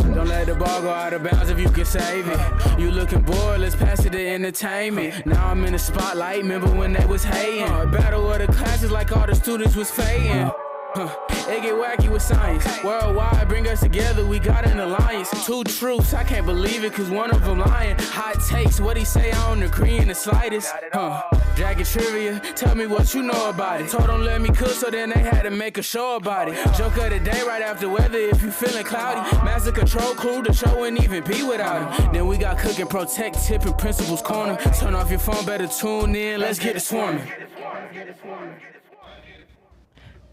Don't let the ball go out of bounds if you can save it. You looking bored, let's pass it to entertainment. Now I'm in the spotlight, remember when they was hating. Battle of the classes like all the students was fading. It get wacky with science. Worldwide, bring us together, we got an alliance. Two truths, I can't believe it, cause one of them lying. Hot takes, what he say, I don't agree in the slightest. Dragon trivia, tell me what you know about it. Told them let me cook, so then they had to make a show about it. Joke of the day right after weather if you feeling cloudy. Master control crew, the show wouldn't even be without him. Then we got cook and protect, tip and principles corner. Turn off your phone, better tune in, let's get it swarming.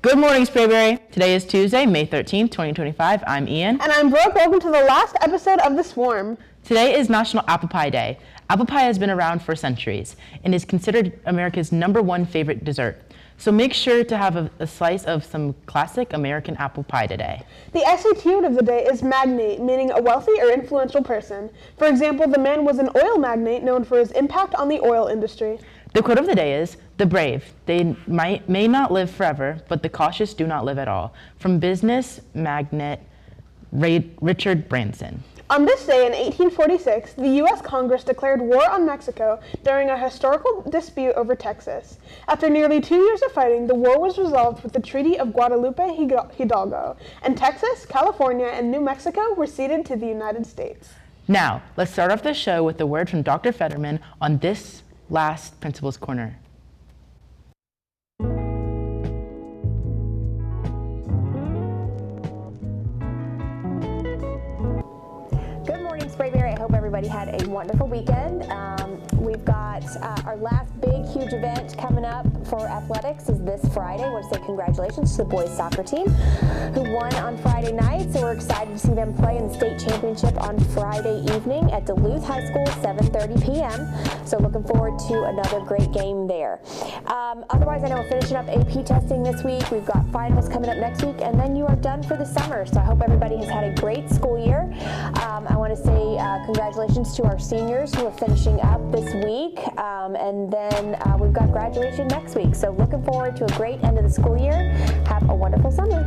Good morning, Sprayberry. Today is Tuesday, May 13th, 2025. I'm Ian. And I'm Brooke. Welcome to the last episode of The Swarm. Today is National Apple Pie Day. Apple pie has been around for centuries and is considered America's #1 favorite dessert. So make sure to have a slice of some classic American apple pie today. The SAT word of the day is magnate, meaning a wealthy or influential person. For example, the man was an oil magnate known for his impact on the oil industry. The quote of the day is, "The brave, they may not live forever, but the cautious do not live at all." From business magnate Richard Branson. On this day in 1846, the U.S. Congress declared war on Mexico during a historical dispute over Texas. After nearly 2 years of fighting, the war was resolved with the Treaty of Guadalupe Hidalgo, and Texas, California, and New Mexico were ceded to the United States. Now, let's start off the show with a word from Dr. Fetterman on this last Principal's Corner. Good morning, Sprayberry. I hope everybody had a wonderful weekend. We've got our last big, huge event coming up for athletics is this Friday. I want to say congratulations to the boys soccer team who won on Friday night. So we're excited to see them play in the state championship on Friday evening at Duluth High School, 7:30 p.m. So looking forward to another great game there. Otherwise, I know we're finishing up AP testing this week. We've got finals coming up next week, and then you are done for the summer. So I hope everybody has had a great school year. I want to say congratulations to our seniors who are finishing up this week, and then we've got graduation next week. So looking forward to a great end of the school year. Have a wonderful summer.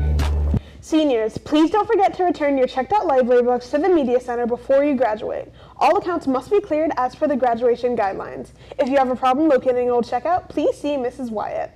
Seniors, please don't forget to return your checked out library books to the Media Center before you graduate. All accounts must be cleared as per the graduation guidelines. If you have a problem locating an old checkout, please see Mrs. Wyatt.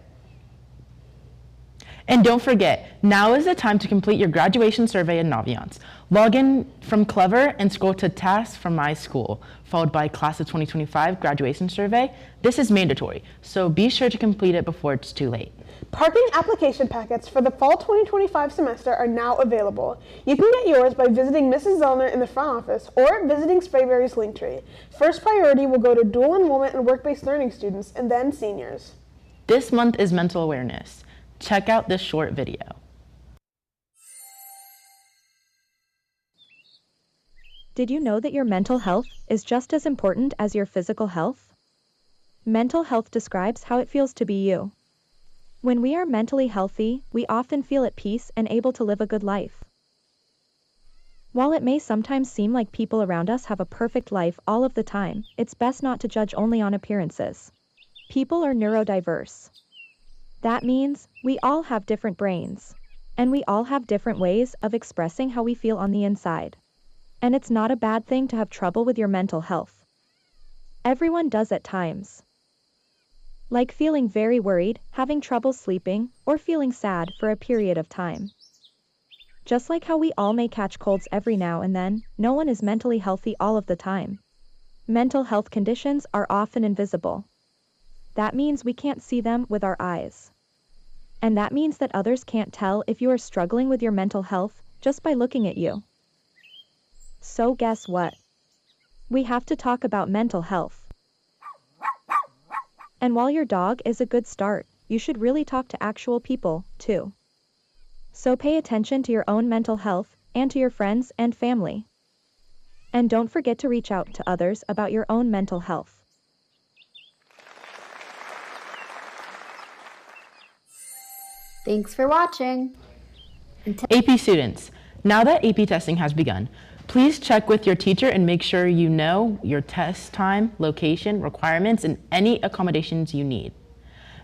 And don't forget, now is the time to complete your graduation survey in Naviance. Log in from Clever and scroll to Tasks from My School, followed by Class of 2025 graduation survey. This is mandatory, so be sure to complete it before it's too late. Parking application packets for the fall 2025 semester are now available. You can get yours by visiting Mrs. Zellner in the front office or visiting Sprayberry's Linktree. First priority will go to dual enrollment and work-based learning students, and then seniors. This month is mental awareness. Check out this short video. Did you know that your mental health is just as important as your physical health? Mental health describes how it feels to be you. When we are mentally healthy, we often feel at peace and able to live a good life. While it may sometimes seem like people around us have a perfect life all of the time, it's best not to judge only on appearances. People are neurodiverse. That means we all have different brains, and we all have different ways of expressing how we feel on the inside. And it's not a bad thing to have trouble with your mental health. Everyone does at times. Like feeling very worried, having trouble sleeping, or feeling sad for a period of time. Just like how we all may catch colds every now and then, no one is mentally healthy all of the time. Mental health conditions are often invisible. That means we can't see them with our eyes. And that means that others can't tell if you are struggling with your mental health just by looking at you. So guess what? We have to talk about mental health. And while your dog is a good start, you should really talk to actual people, too. So pay attention to your own mental health and to your friends and family. And don't forget to reach out to others about your own mental health. Thanks for watching. AP students, now that AP testing has begun, please check with your teacher and make sure you know your test time, location, requirements, and any accommodations you need.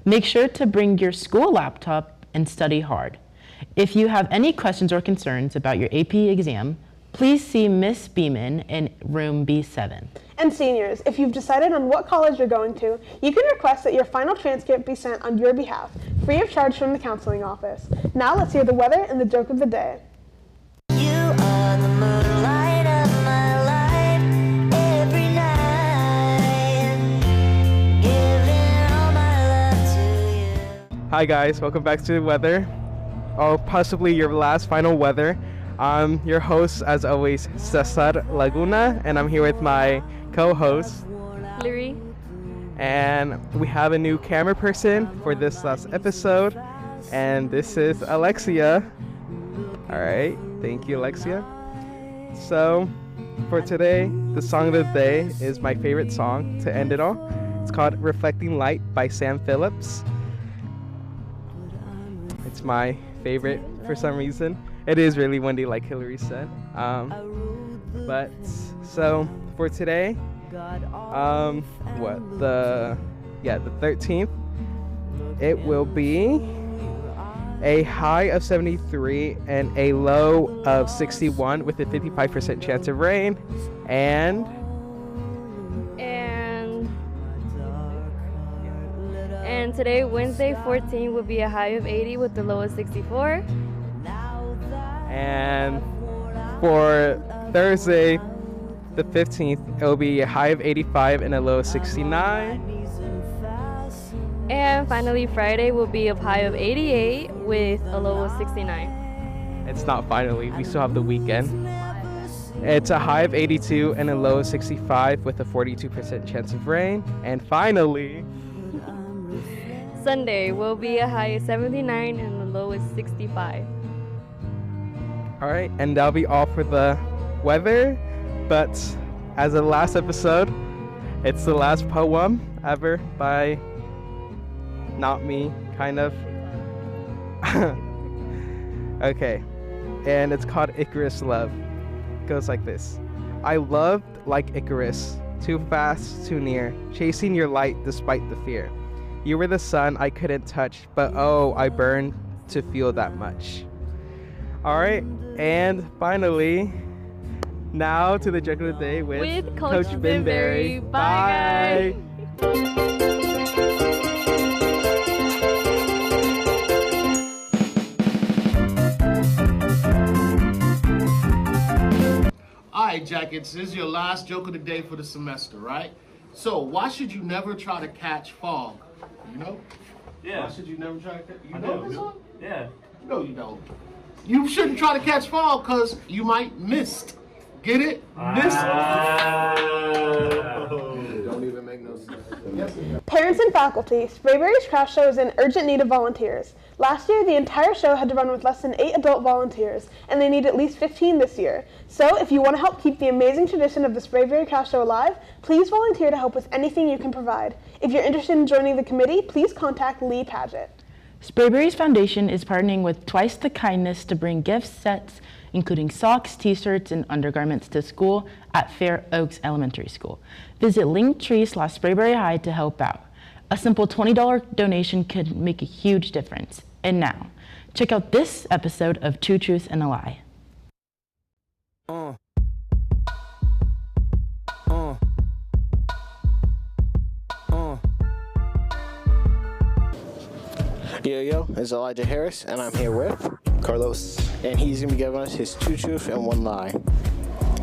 Make sure to bring your school laptop and study hard. If you have any questions or concerns about your AP exam, Please see Miss Beeman in room B7. And seniors, if you've decided on what college you're going to, you can request that your final transcript be sent on your behalf, free of charge from the counseling office. Now let's hear the weather and the joke of the day. You are the moonlight of my life every night, giving all my love to you. Hi guys, welcome back to the weather. Oh, possibly your last final weather. I'm your host, as always, Cesar Laguna, and I'm here with my co-host, Hillary. And we have a new camera person for this last episode, and this is Alexia. All right, thank you, Alexia. So, for today, the song of the day is my favorite song to end it all. It's called Reflecting Light by Sam Phillips. It's my favorite for some reason. It is really windy, like Hillary said. But so for today, the 13th, it will be a high of 73 and a low of 61 with a 55% chance of rain, and today, Wednesday 14, will be a high of 80 with the low of 64. And for Thursday, the 15th, it will be a high of 85 and a low of 69. And finally, Friday will be a high of 88 with a low of 69. It's not finally, we still have the weekend. It's a high of 82 and a low of 65 with a 42% chance of rain. And finally, Sunday will be a high of 79 and the low is 65. all right, and that'll be all for the weather. But as a last episode, it's the last poem ever by not me, kind of. Okay, and it's called Icarus Love. It goes like this. I loved like Icarus, too fast, too near, chasing your light despite the fear. You were the sun I couldn't touch, but oh, I burned to feel that much. All right, and finally, now to the joke of the day with Coach Binberry. Bye, guys. All right, Jackets, this is your last joke of the day for the semester, right? So why should you never try to catch fog? You know? Yeah. Why should you never try to catch? You I know do. this one? Yeah. No, you don't. You shouldn't try to catch fog because you might miss. Get it? Miss. Don't even make no sense. Parents and faculty, Sprayberry's craft show is in urgent need of volunteers. Last year, the entire show had to run with less than 8 adult volunteers, and they need at least 15 this year. So, if you want to help keep the amazing tradition of the Sprayberry craft show alive, please volunteer to help with anything you can provide. If you're interested in joining the committee, please contact Lee Paget. Sprayberry's Foundation is partnering with Twice the Kindness to bring gift sets, including socks, t-shirts, and undergarments to school at Fair Oaks Elementary School. Visit Linktree/Sprayberry High to help out. A simple $20 donation could make a huge difference. And now, check out this episode of Two Truths and a Lie. Yo, it's Elijah Harris, and I'm here with Carlos, and he's gonna be giving us his 2 truths and 1 lie.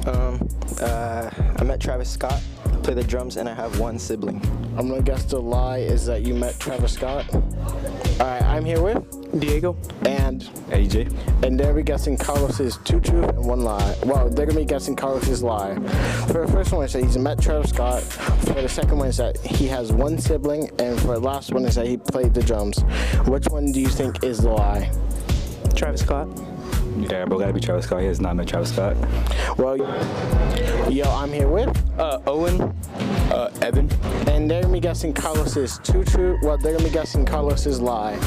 I met Travis Scott, play the drums, and I have 1 sibling. I'm gonna guess the lie is that you met Travis Scott. Alright, I'm here with Diego and AJ. And they'll be guessing Carlos's 2 truths and 1 lie. Well, they're gonna be guessing Carlos's lie. For the first one is that he's met Travis Scott. For the second one is that he has 1 sibling, and for the last one is that he played the drums. Which one do you think is the lie? Travis Scott. Yeah, bro, gotta be Travis Scott. He has not met Travis Scott. Well, yo, I'm here with Owen, Evan. And they're gonna be guessing Carlos's 2 truths. Well, they're gonna be guessing Carlos's lie.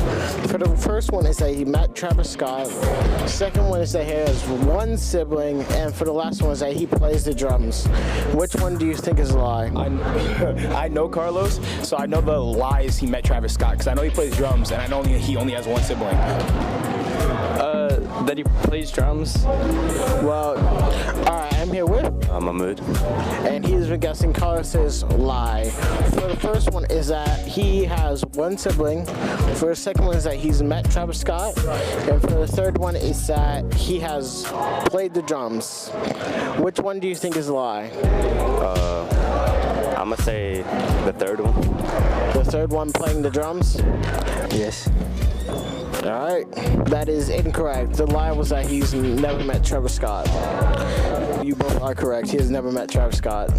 For the first one is that he met Travis Scott. Second one is that he has 1 sibling, and for the last one is that he plays the drums. Which one do you think is a lie? I know Carlos, so I know the lie is he met Travis Scott, because I know he plays drums, and I know he only has 1 sibling. that he plays drums. Well, alright, I'm here with Mahmood. and he's been guessing Carlos's lie. For the first one is that he has one sibling. For the second one is that he's met Travis Scott. And for the third one is that he has played the drums. Which one do you think is a lie? I'm gonna say the third one. The third one, playing the drums? Yes. Alright, that is incorrect. The lie was that he's never met Travis Scott. You both are correct. He has never met Travis Scott.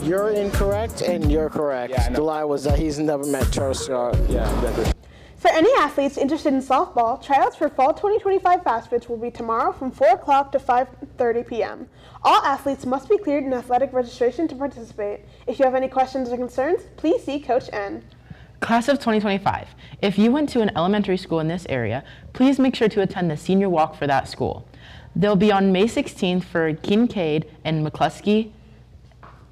You're incorrect and you're correct. Yeah, the lie was that he's never met Travis Scott. Yeah, exactly. For any athletes interested in softball, tryouts for Fall 2025 FastFits will be tomorrow from 4 o'clock to 5:30 p.m. All athletes must be cleared in athletic registration to participate. If you have any questions or concerns, please see Coach N. Class of 2025, if you went to an elementary school in this area, please make sure to attend the senior walk for that school. They'll be on May 16th for Kincaid and McCluskey,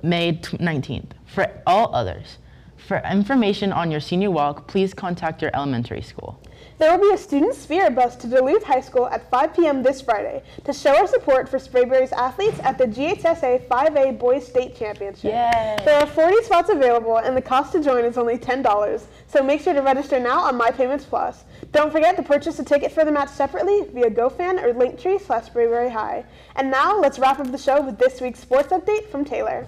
May 19th. For all others, for information on your senior walk, please contact your elementary school. There will be a student spirit bus to Duluth High School at 5 p.m. this Friday to show our support for Sprayberry's athletes at the GHSA 5A Boys State Championship. Yay. There are 40 spots available and the cost to join is only $10, so make sure to register now on MyPayments Plus. Don't forget to purchase a ticket for the match separately via GoFan or Linktree/Sprayberry High. And now let's wrap up the show with this week's sports update from Taylor.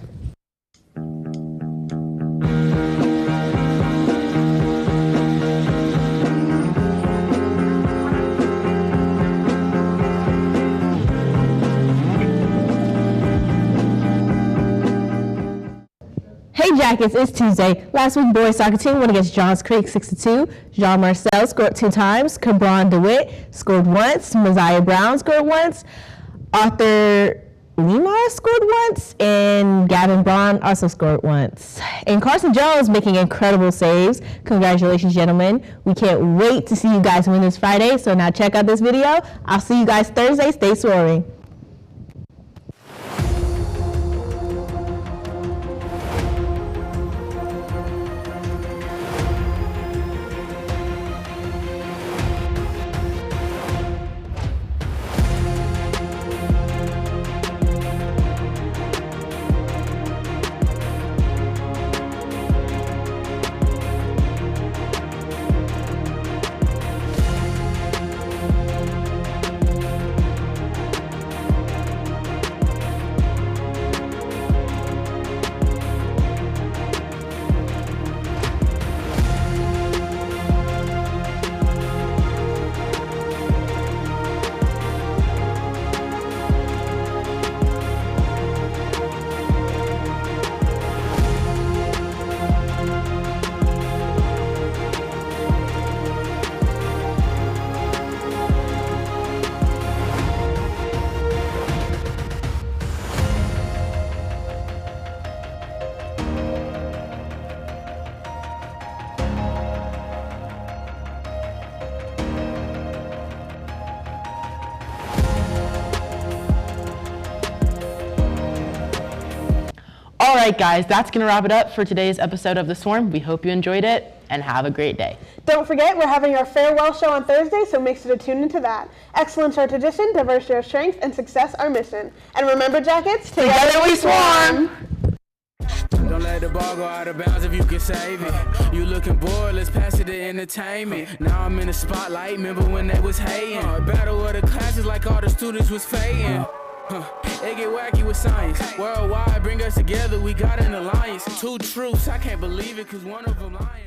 Hey Jackets, it's Tuesday. Last week, boys soccer team won against Johns Creek 6-2. Jean Marcel scored 2 times. Cabron DeWitt scored once. Mosiah Brown scored once. Arthur Lima scored once. And Gavin Braun also scored once. And Carson Jones making incredible saves. Congratulations, gentlemen. We can't wait to see you guys win this Friday. So now check out this video. I'll see you guys Thursday. Stay soaring. All right, guys, that's going to wrap it up for today's episode of The Swarm. We hope you enjoyed it, and have a great day. Don't forget, we're having our farewell show on Thursday, so make sure to tune into that. Excellence our tradition, diversity our strength, and success our mission. And remember, Jackets, together we swarm! Don't let the ball go out of bounds if you can save it. You looking bored, let's pass it to entertainment. Now I'm in the spotlight, remember when they was hating. Battle of the classes like all the students was fading. It get wacky with science. Worldwide, bring us together, we got an alliance. 2 truths, I can't believe it, cause one of them lying.